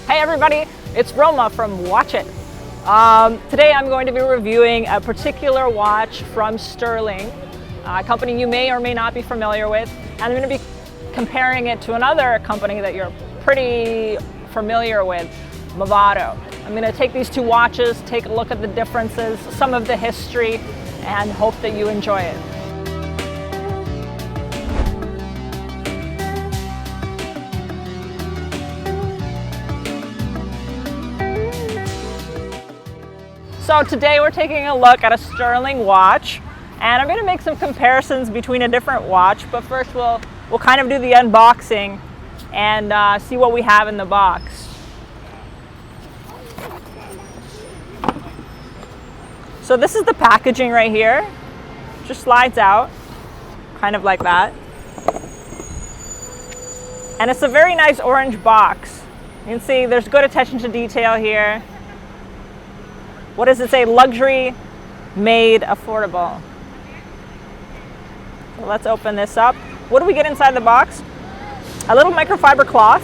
Hey everybody, it's Roma from Watch It. Today I'm going to be reviewing a particular watch from Stührling, a company you may or may not be familiar with, and I'm going to be comparing it to another company that you're pretty familiar with, Movado. I'm going to take these two watches, take a look at the differences, some of the history, and hope that you enjoy it. So today we're taking a look at a Stührling watch, and I'm going to make some comparisons between a different watch, but first we'll kind of do the unboxing and see what we have in the box. So this is the packaging right here. Just slides out, kind of like that. And it's a very nice orange box. You can see there's good attention to detail here. What does it say? Luxury made affordable. So let's open this up. What do we get inside the box? A little microfiber cloth.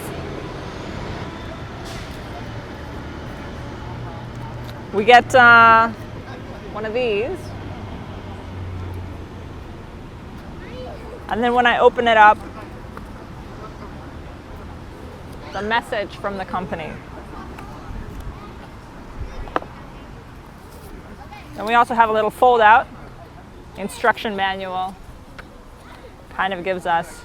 We get one of these. And then when I open it up, the message from the company. And we also have a little fold-out instruction manual. Kind of gives us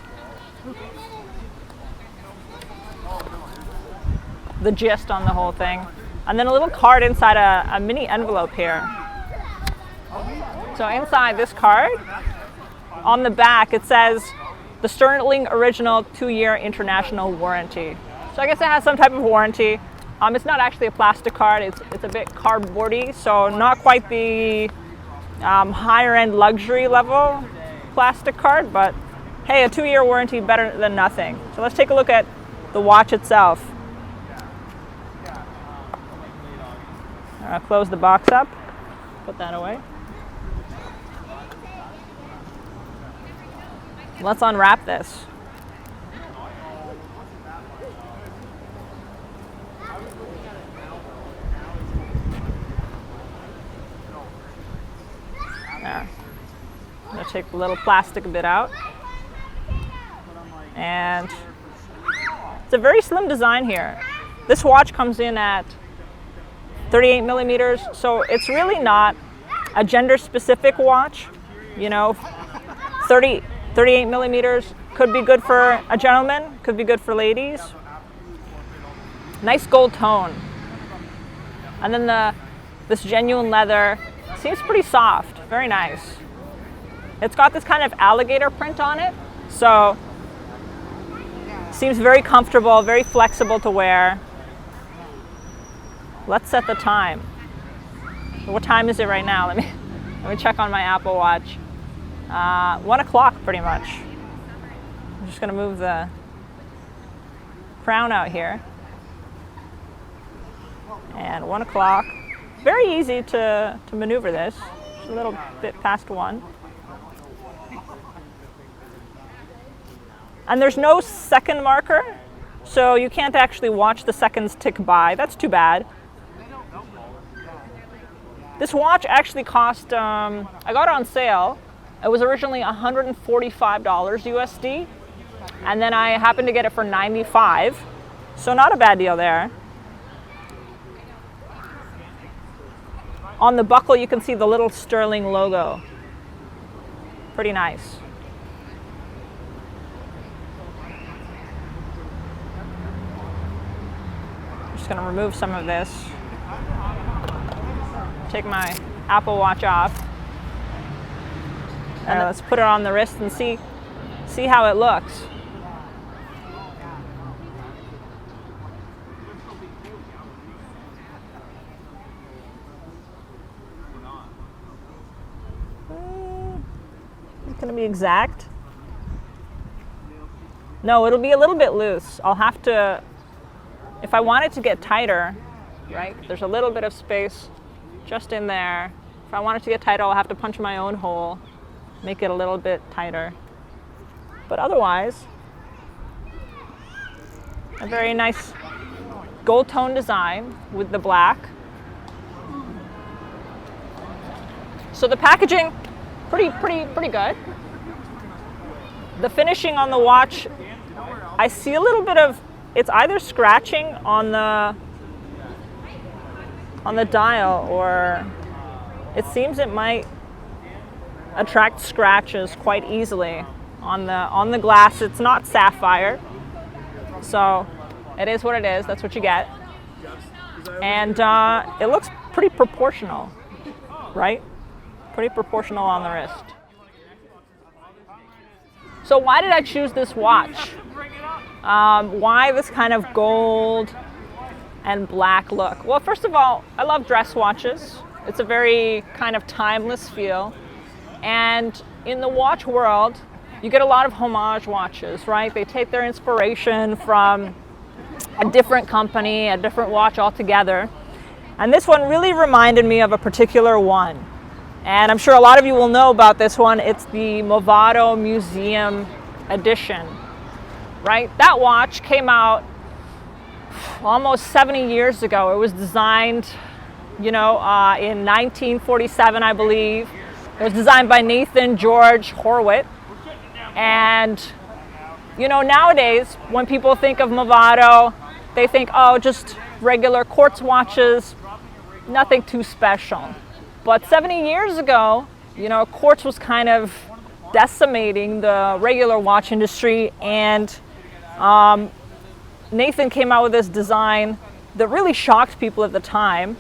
the gist on the whole thing. And then a little card inside a mini envelope here. So inside this card, on the back, it says the Stührling Original 2-year International Warranty. So I guess it has some type of warranty. It's not actually a plastic card, it's a bit cardboardy, so not quite the higher end luxury level plastic card, but hey, a 2-year warranty better than nothing. So let's take a look at the watch itself. I'll close the box up, put that away. Let's unwrap this. There. I'm going to take the little plastic bit out. And it's a very slim design here. This watch comes in at 38 millimeters, so it's really not a gender-specific watch. You know, 38 millimeters could be good for a gentleman, could be good for ladies. Nice gold tone. And then this genuine leather seems pretty soft, very nice. It's got this kind of alligator print on it, so seems very comfortable, very flexible to wear. Let's set the time. What time is it right now? Let me check on my Apple Watch. 1 o'clock pretty much. I'm just gonna move the crown out here. And 1 o'clock. Very easy to maneuver this. Just a little bit past 1. And there's no second marker, so you can't actually watch the seconds tick by. That's too bad. This watch actually cost, I got it on sale. It was originally $145 USD, and then I happened to get it for $95, so not a bad deal there. On the buckle, you can see the little Stührling logo. Pretty nice. I'm just going to remove some of this. Take my Apple Watch off. And let's put it on the wrist and see how it looks. It's gonna be exact. No, it'll be a little bit loose. I'll have to, if I want it to get tighter, right? There's a little bit of space just in there. If I want it to get tighter, I'll have to punch my own hole, make it a little bit tighter. But otherwise, a very nice gold tone design with the black. So the packaging, pretty good. The finishing on the watch, I see a little bit of, it's either scratching on the dial, or it seems it might attract scratches quite easily on the glass. It's not sapphire, so it is what it is. That's what you get. And it looks pretty proportional, right? Pretty proportional on the wrist. So why did I choose this watch? Why this kind of gold and black look? Well, first of all, I love dress watches. It's a very kind of timeless feel. And in the watch world, you get a lot of homage watches, right? They take their inspiration from a different company, a different watch altogether. And this one really reminded me of a particular one. And I'm sure a lot of you will know about this one. It's the Movado Museum edition, right? That watch came out almost 70 years ago. It was designed, in 1947, I believe. It was designed by Nathan George Horwitz. And, nowadays, when people think of Movado, they think, oh, just regular quartz watches, nothing too special. But 70 years ago, quartz was kind of decimating the regular watch industry, and Nathan came out with this design that really shocked people at the time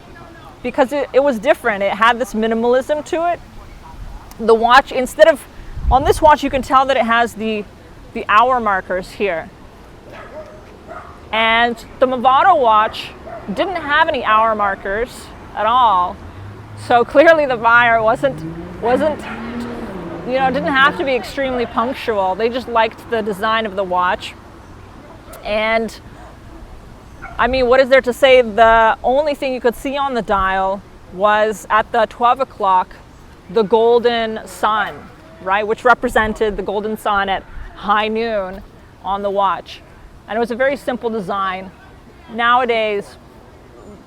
because it was different. It had this minimalism to it. The watch, on this watch, you can tell that it has the hour markers here. And the Movado watch didn't have any hour markers at all. So clearly the buyer didn't have to be extremely punctual. They just liked the design of the watch. And I mean, what is there to say? The only thing you could see on the dial was at the 12 o'clock, the golden sun, right? Which represented the golden sun at high noon on the watch. And it was a very simple design. Nowadays,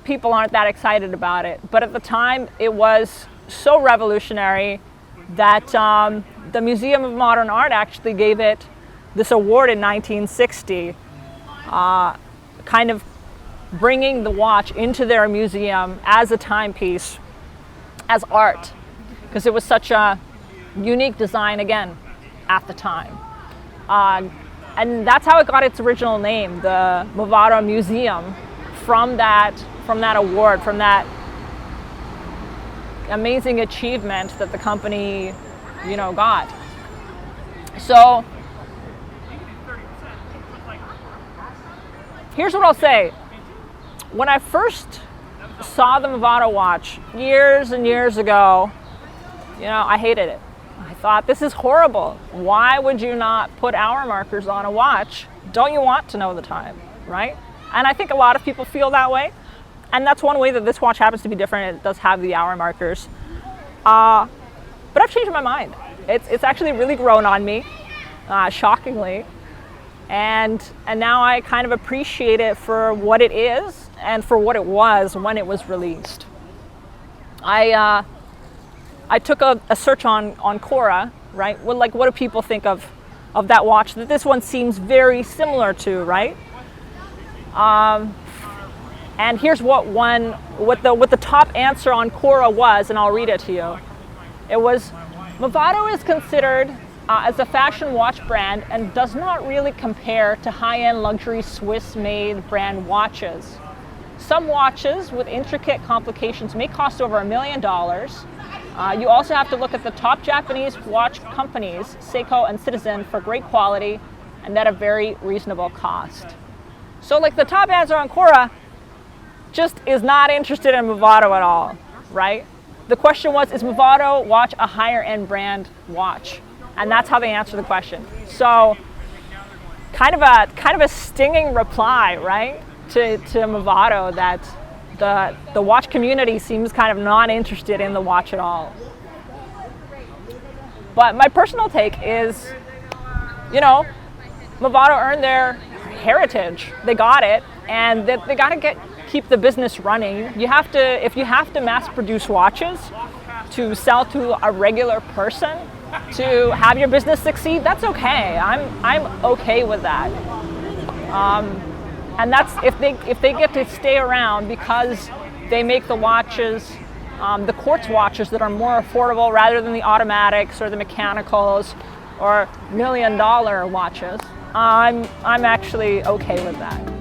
people aren't that excited about it. But at the time, it was so revolutionary that the Museum of Modern Art actually gave it this award in 1960, kind of bringing the watch into their museum as a timepiece, as art, because it was such a unique design, again, at the time. And that's how it got its original name, the Movado Museum, from that award, from that amazing achievement that the company, got. So here's what I'll say. When I first saw the Movado watch years and years ago, I hated it. I thought, this is horrible. Why would you not put hour markers on a watch? Don't you want to know the time, right? And I think a lot of people feel that way. And that's one way that this watch happens to be different. It does have the hour markers. But I've changed my mind. It's actually really grown on me, shockingly. And now I kind of appreciate it for what it is and for what it was when it was released. I took a search on Quora, right? Well, like, what do people think of that watch that this one seems very similar to, right? And here's what the top answer on Quora was, and I'll read it to you. It was, Movado is considered as a fashion watch brand and does not really compare to high-end luxury Swiss-made brand watches. Some watches with intricate complications may cost over $1 million. You also have to look at the top Japanese watch companies, Seiko and Citizen, for great quality and at a very reasonable cost. So like the top answer on Quora just is not interested in Movado at all, right? The question was, is Movado watch a higher end brand watch? And that's how they answer the question. So kind of a stinging reply, right? To Movado, that the watch community seems kind of not interested in the watch at all. But my personal take is, Movado earned their heritage. They got it. and they got to keep the business running. You have to, if you have to mass produce watches to sell to a regular person to have your business succeed, that's okay. I'm okay with that. And that's if they get to stay around because they make the watches, the quartz watches that are more affordable rather than the automatics or the mechanicals or $1 million watches. I'm actually okay with that.